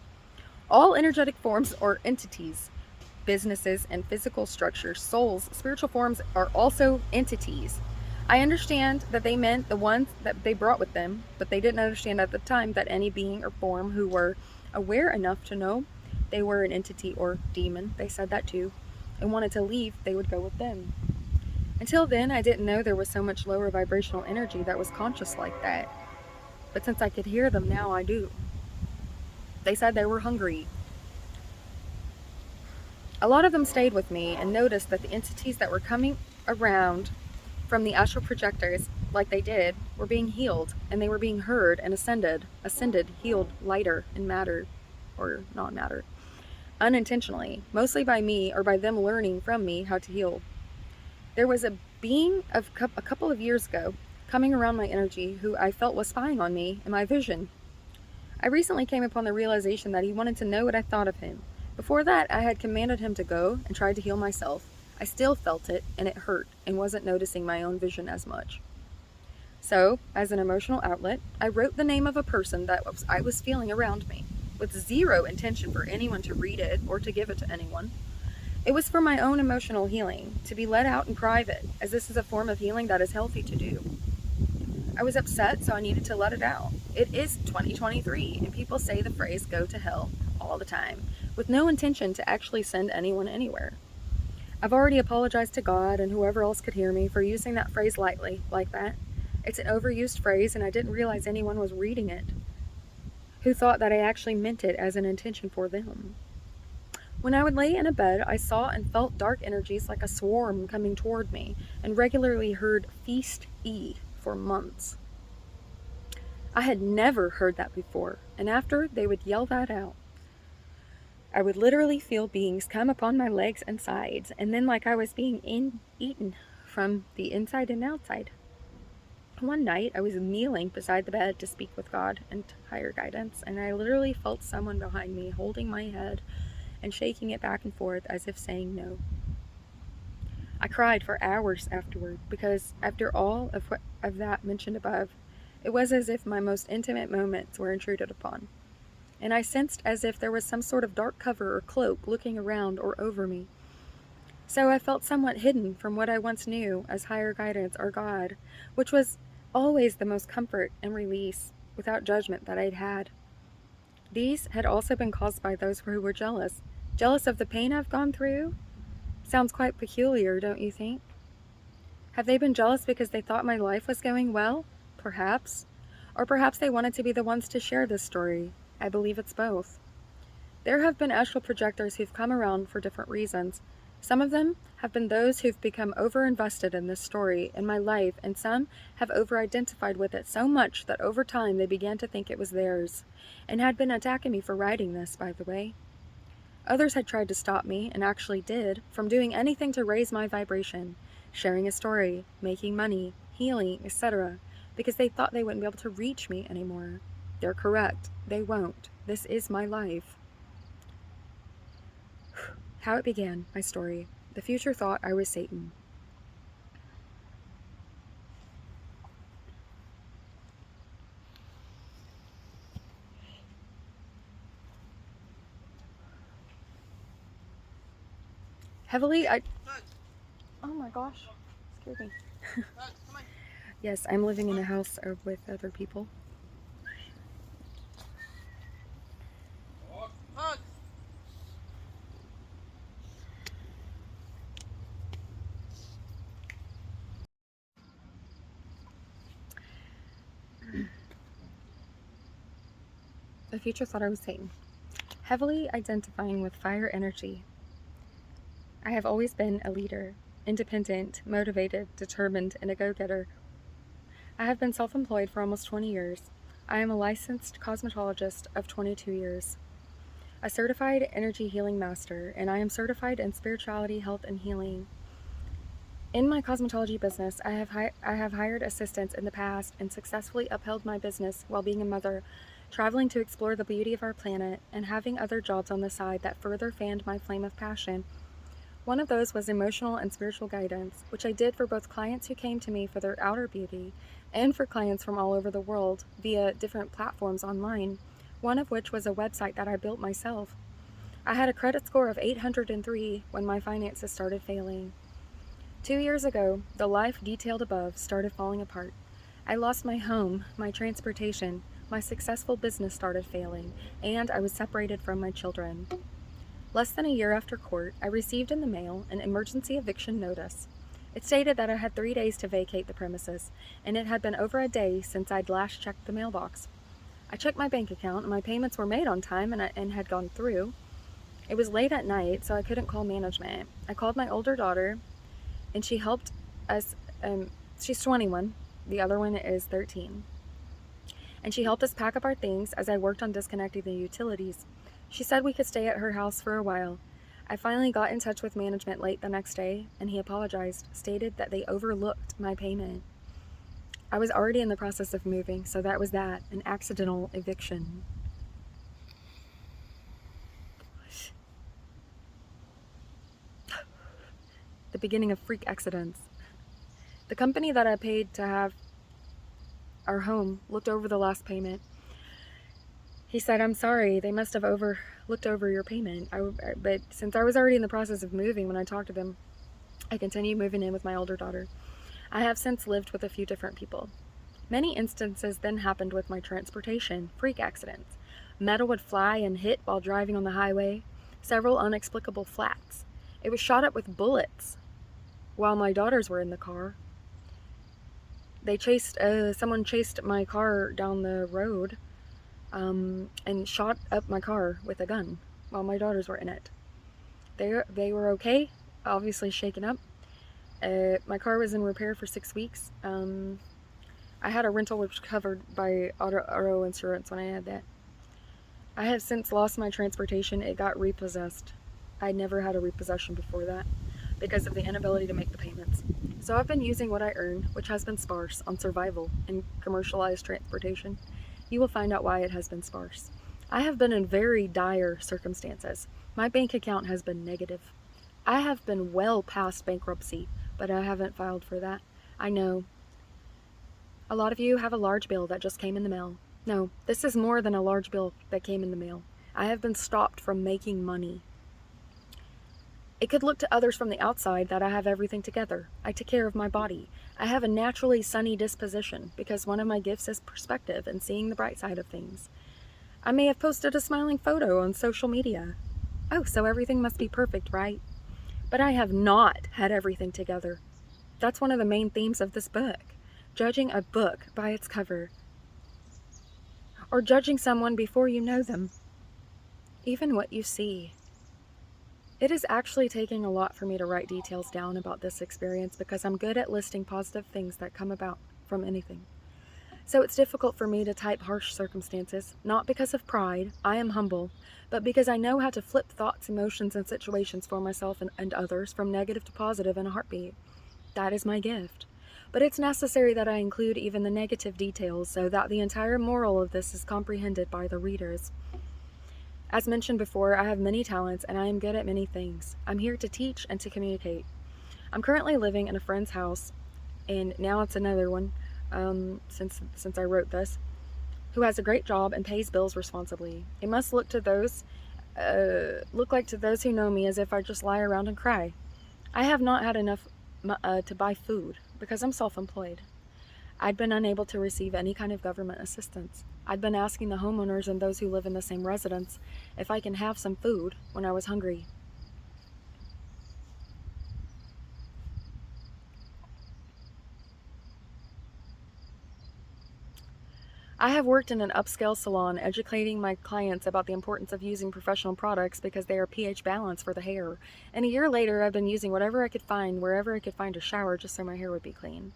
All energetic forms or entities, businesses and physical structures, souls, spiritual forms are also entities. I understand that they meant the ones that they brought with them, but they didn't understand at the time that any being or form who were aware enough to know they were an entity or demon, they said that too, and wanted to leave, they would go with them. Until then, I didn't know there was so much lower vibrational energy that was conscious like that. But since I could hear them, now I do. They said they were hungry. A lot of them stayed with me and noticed that the entities that were coming around from the astral projectors, like they did, were being healed, and they were being heard and ascended, healed lighter in matter, or not matter, unintentionally, mostly by me or by them learning from me how to heal. There was a being of a couple of years ago coming around my energy who I felt was spying on me and my vision. I recently came upon the realization that he wanted to know what I thought of him. Before that, I had commanded him to go and tried to heal myself. I still felt it, and it hurt, and wasn't noticing my own vision as much. So, as an emotional outlet, I wrote the name of a person that I was feeling around me, with zero intention for anyone to read it or to give it to anyone. It was for my own emotional healing, to be let out in private, as this is a form of healing that is healthy to do. I was upset, so I needed to let it out. It is 2023, and people say the phrase "go to hell" all the time, with no intention to actually send anyone anywhere. I've already apologized to God and whoever else could hear me for using that phrase lightly, like that. It's an overused phrase, and I didn't realize anyone was reading it who thought that I actually meant it as an intention for them. When I would lay in a bed, I saw and felt dark energies like a swarm coming toward me, and regularly heard "feast, eat" for months. I had never heard that before, and after they would yell that out, I would literally feel beings come upon my legs and sides, and then like I was being eaten from the inside and outside. One night, I was kneeling beside the bed to speak with God and higher guidance, and I literally felt someone behind me holding my head and shaking it back and forth as if saying no. I cried for hours afterward, because after all of that mentioned above, it was as if my most intimate moments were intruded upon, and I sensed as if there was some sort of dark cover or cloak looking around or over me. So I felt somewhat hidden from what I once knew as higher guidance or God, which was always the most comfort and release without judgment that I'd had. These had also been caused by those who were jealous. Jealous of the pain I've gone through? Sounds quite peculiar, don't you think? Have they been jealous because they thought my life was going well? Perhaps. Or perhaps they wanted to be the ones to share this story. I believe it's both. There have been astral projectors who've come around for different reasons. Some of them have been those who've become over-invested in this story in my life, and some have over-identified with it so much that over time they began to think it was theirs, and had been attacking me for writing this, by the way. Others had tried to stop me, and actually did, from doing anything to raise my vibration, sharing a story, making money, healing, etc., because they thought they wouldn't be able to reach me anymore. They're correct. They won't. This is my life. How it began, my story. The future thought I was Satan. Heavily, Oh my gosh, scared me. Yes, I'm living in a house with other people. The future thought I was Satan. Heavily identifying with fire energy. I have always been a leader, independent, motivated, determined, and a go-getter. I have been self-employed for almost 20 years. I am a licensed cosmetologist of 22 years, a certified energy healing master, and I am certified in spirituality, health, and healing. In my cosmetology business, I have hired assistants in the past and successfully upheld my business while being a mother, traveling to explore the beauty of our planet, and having other jobs on the side that further fanned my flame of passion. One of those was emotional and spiritual guidance, which I did for both clients who came to me for their outer beauty and for clients from all over the world via different platforms online, one of which was a website that I built myself. I had a credit score of 803 when my finances started failing. 2 years ago, the life detailed above started falling apart. I lost my home, my transportation, my successful business started failing, and I was separated from my children. Less than a year after court, I received in the mail an emergency eviction notice. It stated that I had 3 days to vacate the premises, and it had been over a day since I'd last checked the mailbox. I checked my bank account, and my payments were made on time and had gone through. It was late at night, so I couldn't call management. I called my older daughter, and she helped us. She's 21, the other one is 13. And she helped us pack up our things as I worked on disconnecting the utilities. She said we could stay at her house for a while. I finally got in touch with management late the next day, and he apologized, stated that they overlooked my payment. I was already in the process of moving, so that was that, an accidental eviction. The beginning of freak accidents. The company that I paid to have our home looked over the last payment. He said, "I'm sorry, they must have looked over your payment." But since I was already in the process of moving when I talked to them, I continued moving in with my older daughter. I have since lived with a few different people. Many instances then happened with my transportation, freak accidents. Metal would fly and hit while driving on the highway, several inexplicable flats. It was shot up with bullets while my daughters were in the car. Someone chased my car down the road and shot up my car with a gun while my daughters were in it. They were okay, obviously shaken up. My car was in repair for 6 weeks. I had a rental which was covered by auto insurance when I had that. I have since lost my transportation. It got repossessed. I never had a repossession before that because of the inability to make the payments. So I've been using what I earn, which has been sparse, on survival and commercialized transportation. You will find out why it has been sparse. I have been in very dire circumstances. My bank account has been negative. I have been well past bankruptcy, but I haven't filed for that. I know. A lot of you have a large bill that just came in the mail. No, this is more than a large bill that came in the mail. I have been stopped from making money. It could look to others from the outside that I have everything together. I take care of my body. I have a naturally sunny disposition because one of my gifts is perspective and seeing the bright side of things. I may have posted a smiling photo on social media. Oh, so everything must be perfect, right? But I have not had everything together. That's one of the main themes of this book. Judging a book by its cover. Or judging someone before you know them. Even what you see. It is actually taking a lot for me to write details down about this experience because I'm good at listing positive things that come about from anything. So it's difficult for me to type harsh circumstances, not because of pride, I am humble, but because I know how to flip thoughts, emotions, and situations for myself and others from negative to positive in a heartbeat. That is my gift. But it's necessary that I include even the negative details so that the entire moral of this is comprehended by the readers. As mentioned before, I have many talents and I am good at many things. I'm here to teach and to communicate. I'm currently living in a friend's house, and now it's another one, since I wrote this, who has a great job and pays bills responsibly. It must look like to those who know me as if I just lie around and cry. I have not had enough to buy food because I'm self-employed. I'd been unable to receive any kind of government assistance. I'd been asking the homeowners and those who live in the same residence if I can have some food when I was hungry. I have worked in an upscale salon educating my clients about the importance of using professional products because they are pH balanced for the hair. And a year later, I've been using whatever I could find, wherever I could find a shower, just so my hair would be clean.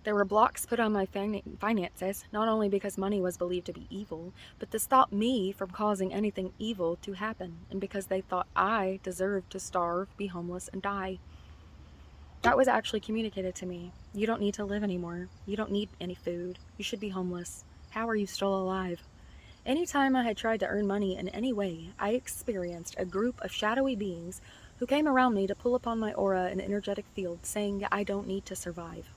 There were blocks put on my finances, not only because money was believed to be evil, but to stop me from causing anything evil to happen, and because they thought I deserved to starve, be homeless, and die. That was actually communicated to me. You don't need to live anymore. You don't need any food. You should be homeless. How are you still alive? Anytime I had tried to earn money in any way, I experienced a group of shadowy beings who came around me to pull upon my aura and energetic field, saying I don't need to survive.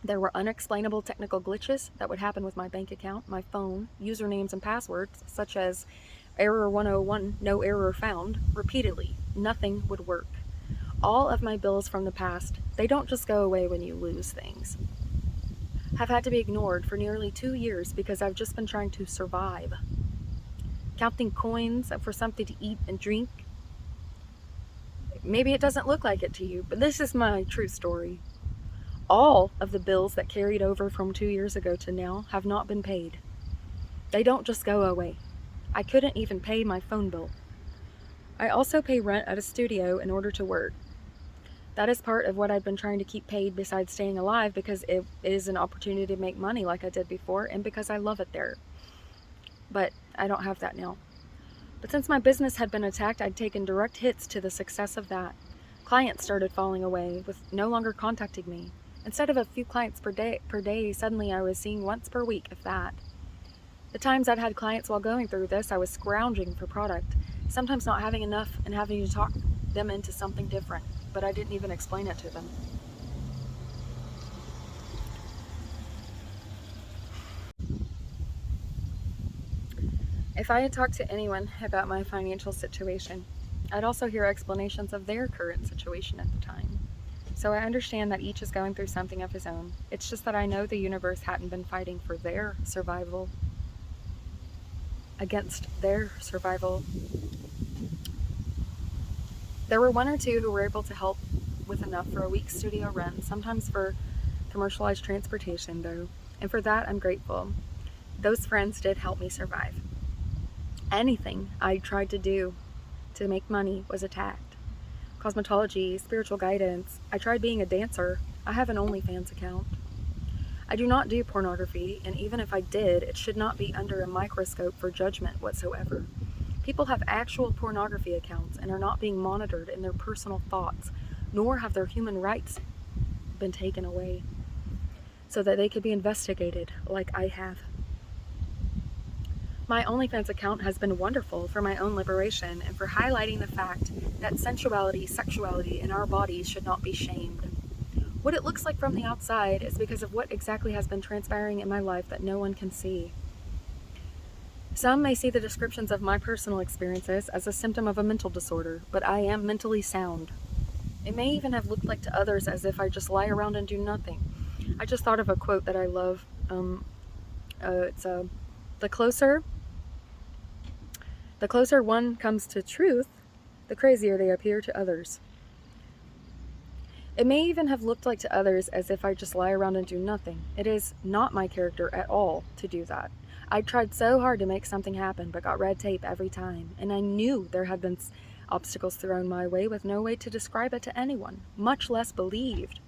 There were unexplainable technical glitches that would happen with my bank account, my phone, usernames and passwords, such as error 101, no error found, repeatedly. Nothing would work. All of my bills from the past, they don't just go away when you lose things, have had to be ignored for nearly 2 years because I've just been trying to survive. Counting coins for something to eat and drink. Maybe it doesn't look like it to you, but this is my true story. All of the bills that carried over from 2 years ago to now have not been paid. They don't just go away. I couldn't even pay my phone bill. I also pay rent at a studio in order to work. That is part of what I've been trying to keep paid besides staying alive because it is an opportunity to make money like I did before and because I love it there. But I don't have that now. But since my business had been attacked, I'd taken direct hits to the success of that. Clients started falling away, with no longer contacting me. Instead of a few clients per day, suddenly I was seeing once per week, if that. The times I'd had clients while going through this, I was scrounging for product, sometimes not having enough and having to talk them into something different, but I didn't even explain it to them. If I had talked to anyone about my financial situation, I'd also hear explanations of their current situation at the time. So I understand that each is going through something of his own. It's just that I know the universe hadn't been fighting for their survival against their survival. There were one or two who were able to help with enough for a week's studio rent, sometimes for commercialized transportation, though, and for that I'm grateful. Those friends did help me survive. Anything I tried to do to make money was attacked. Cosmetology, spiritual guidance. I tried being a dancer. I have an ONLYFANS account. I do not do pornography, and even if I did, it should not be under a microscope for judgment whatsoever. People have actual pornography accounts and are not being monitored in their personal thoughts, nor have their human rights been taken away so that they could be investigated like I have. My OnlyFans account has been wonderful for my own liberation and for highlighting the fact that sensuality, sexuality in our bodies should not be shamed. What it looks like from the outside is because of what exactly has been transpiring in my life that no one can see. Some may see the descriptions of my personal experiences as a symptom of a mental disorder, but I am mentally sound. It may even have looked like to others as if I just lie around and do nothing. I just thought of a quote that I love. The closer one comes to truth, the crazier they appear to others. It may even have looked like to others as if I just lie around and do nothing. It is not my character at all to do that. I tried so hard to make something happen, but got red tape every time, and I knew there had been obstacles thrown my way with no way to describe it to anyone, much less believed.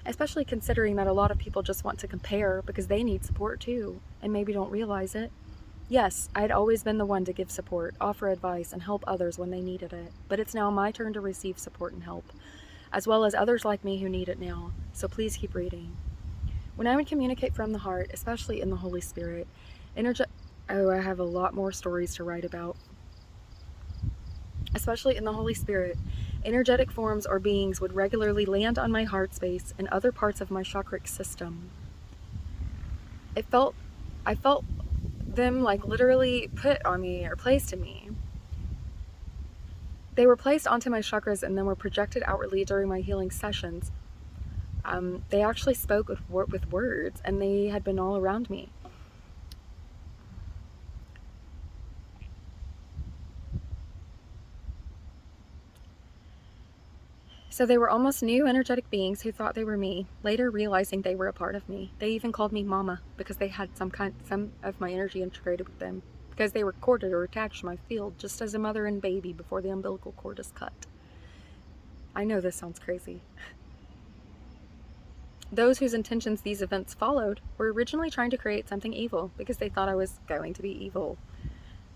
Especially considering that a lot of people just want to compare because they need support too, and maybe don't realize it. Yes, I'd always been the one to give support, offer advice, and help others when they needed it, but it's now my turn to receive support and help, as well as others like me who need it now, so please keep reading. When I would communicate from the heart, especially in the Holy Spirit, I have a lot more stories to write about. Especially in the Holy Spirit, energetic forms or beings would regularly land on my heart space and other parts of my chakric system. I felt them like literally put on me or placed in me. They were placed onto my chakras and then were projected outwardly during my healing sessions. They actually spoke with words, and they had been all around me. So they were almost new energetic beings who thought they were me, later realizing they were a part of me. They even called me Mama because they had some of my energy integrated with them, because they were corded or attached to my field, just as a mother and baby before the umbilical cord is cut. I know this sounds crazy. Those whose intentions these events followed were originally trying to create something evil because they thought I was going to be evil.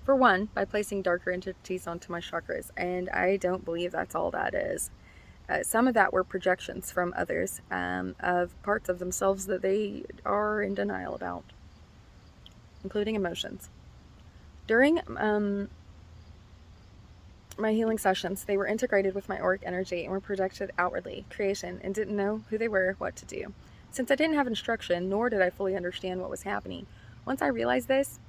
For one, by placing darker entities onto my chakras, and I don't believe that's all that is. Some of that were projections from others of parts of themselves that they are in denial about, including emotions. During my healing sessions, they were integrated with my auric energy and were projected outwardly, creation, and didn't know who they were, what to do. Since I didn't have instruction, nor did I fully understand what was happening, once I realized this,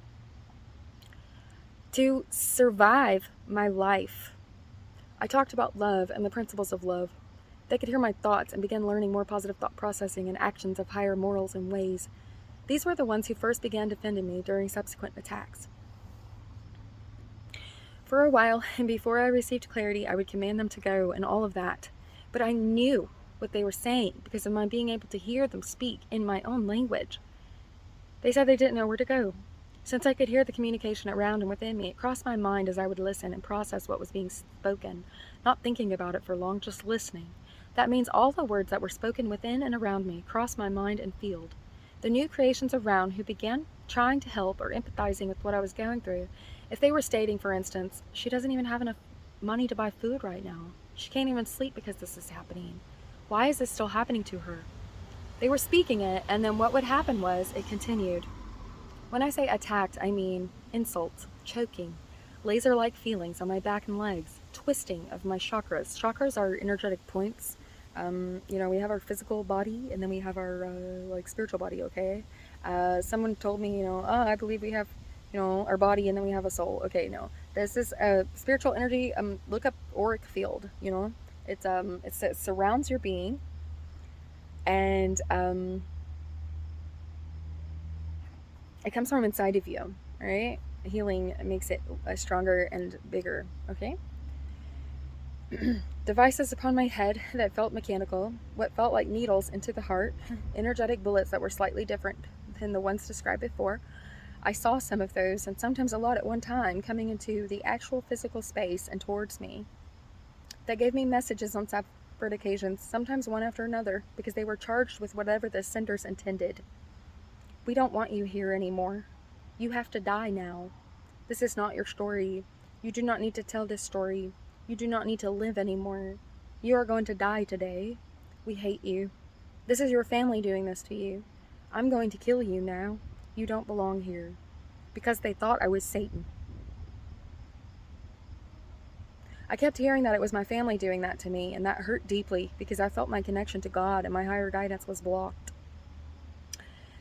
to survive my life, I talked about love and the principles of love. They could hear my thoughts and begin learning more positive thought processing and actions of higher morals and ways. These were the ones who first began defending me during subsequent attacks. For a while, and before I received clarity, I would command them to go and all of that. But I knew what they were saying because of my being able to hear them speak in my own language. They said they didn't know where to go. Since I could hear the communication around and within me, it crossed my mind as I would listen and process what was being spoken, not thinking about it for long, just listening. That means all the words that were spoken within and around me crossed my mind and field. The new creations around who began trying to help or empathizing with what I was going through. If they were stating, for instance, she doesn't even have enough money to buy food right now. She can't even sleep because this is happening. Why is this still happening to her? They were speaking it, and then what would happen was it continued. When I say attacked, I mean insults, choking, laser-like feelings on my back and legs, twisting of my chakras. Chakras are energetic points. We have our physical body, and then we have our spiritual body. Okay. Someone told me, I believe we have, our body, and then we have a soul. Okay, no, this is a spiritual energy. Look up auric field. It surrounds your being, and it comes from inside of you. Right. Healing makes it stronger and bigger. Okay. Devices upon my head that felt mechanical, what felt like needles into the heart, energetic bullets that were slightly different than the ones described before. I saw some of those, and sometimes a lot at one time, coming into the actual physical space and towards me. That gave me messages on separate occasions, sometimes one after another, because they were charged with whatever the senders intended. We don't want you here anymore. You have to die now. This is not your story. You do not need to tell this story. You do not need to live anymore. You are going to die today. We hate you. This is your family doing this to you. I'm going to kill you now. You don't belong here. Because they thought I was Satan. I kept hearing that it was my family doing that to me, and that hurt deeply because I felt my connection to God and my higher guidance was blocked.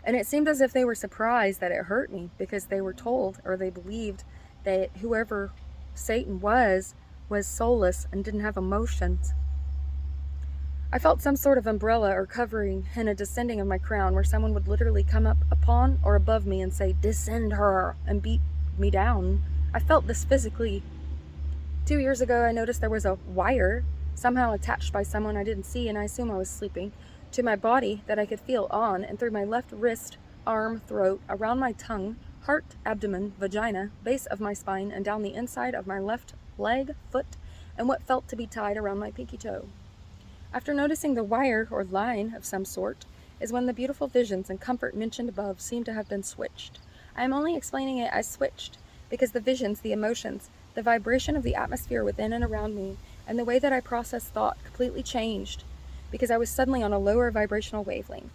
And it seemed as if they were surprised that it hurt me because they were told, or they believed, that whoever Satan was soulless and didn't have emotions. I felt some sort of umbrella or covering and a descending of my crown where someone would literally come up upon or above me and say, "Descend her," and beat me down. I felt this physically. 2 years ago, I noticed there was a wire somehow attached by someone I didn't see, and I assume I was sleeping, to my body that I could feel on and through my left wrist, arm, throat, around my tongue, heart, abdomen, vagina, base of my spine, and down the inside of my left leg, foot, and what felt to be tied around my pinky toe. After noticing the wire or line of some sort is when the beautiful visions and comfort mentioned above seem to have been switched. I am only explaining it as switched because the visions, the emotions, the vibration of the atmosphere within and around me, and the way that I processed thought completely changed because I was suddenly on a lower vibrational wavelength.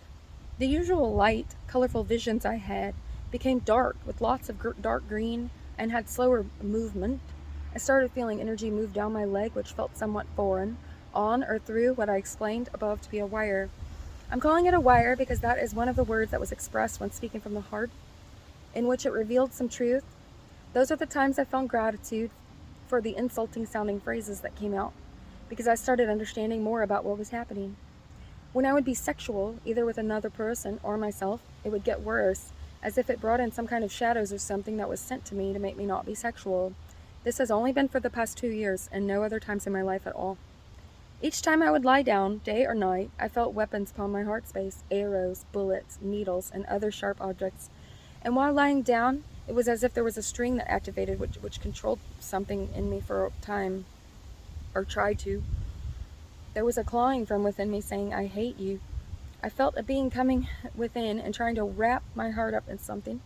The usual light, colorful visions I had became dark with lots of dark green and had slower movement. I started feeling energy move down my leg, which felt somewhat foreign, on or through what I explained above to be a wire. I'm calling it a wire because that is one of the words that was expressed when speaking from the heart, in which it revealed some truth. Those are the times I found gratitude for the insulting sounding phrases that came out, because I started understanding more about what was happening. When I would be sexual, either with another person or myself, it would get worse, as if it brought in some kind of shadows or something that was sent to me to make me not be sexual. This has only been for the past 2 years, and no other times in my life at all. Each time I would lie down, day or night, I felt weapons upon my heart space, arrows, bullets, needles, and other sharp objects. And while lying down, it was as if there was a string that activated, which controlled something in me for a time, or tried to. There was a clawing from within me saying, "I hate you." I felt a being coming within and trying to wrap my heart up in something.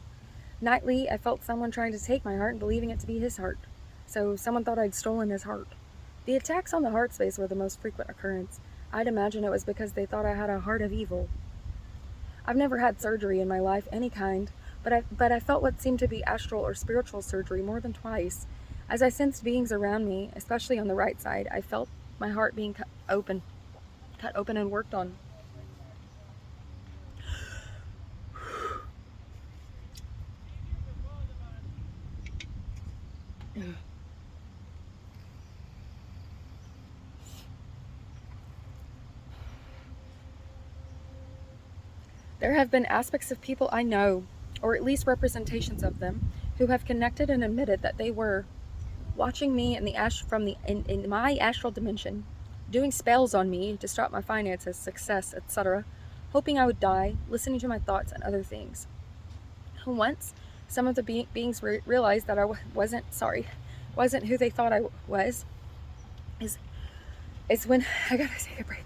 Nightly, I felt someone trying to take my heart and believing it to be his heart. So someone thought I'd stolen his heart. The attacks on the heart space were the most frequent occurrence. I'd imagine it was because they thought I had a heart of evil. I've never had surgery in my life, any kind, but I felt what seemed to be astral or spiritual surgery more than twice. As I sensed beings around me, especially on the right side, I felt my heart being cut open and worked on. There have been aspects of people I know, or at least representations of them, who have connected and admitted that they were watching me in my astral dimension, doing spells on me to stop my finances, success, etc., hoping I would die, listening to my thoughts and other things. Once, some of the beings realized that I wasn't who they thought I was. Is when I gotta take a break.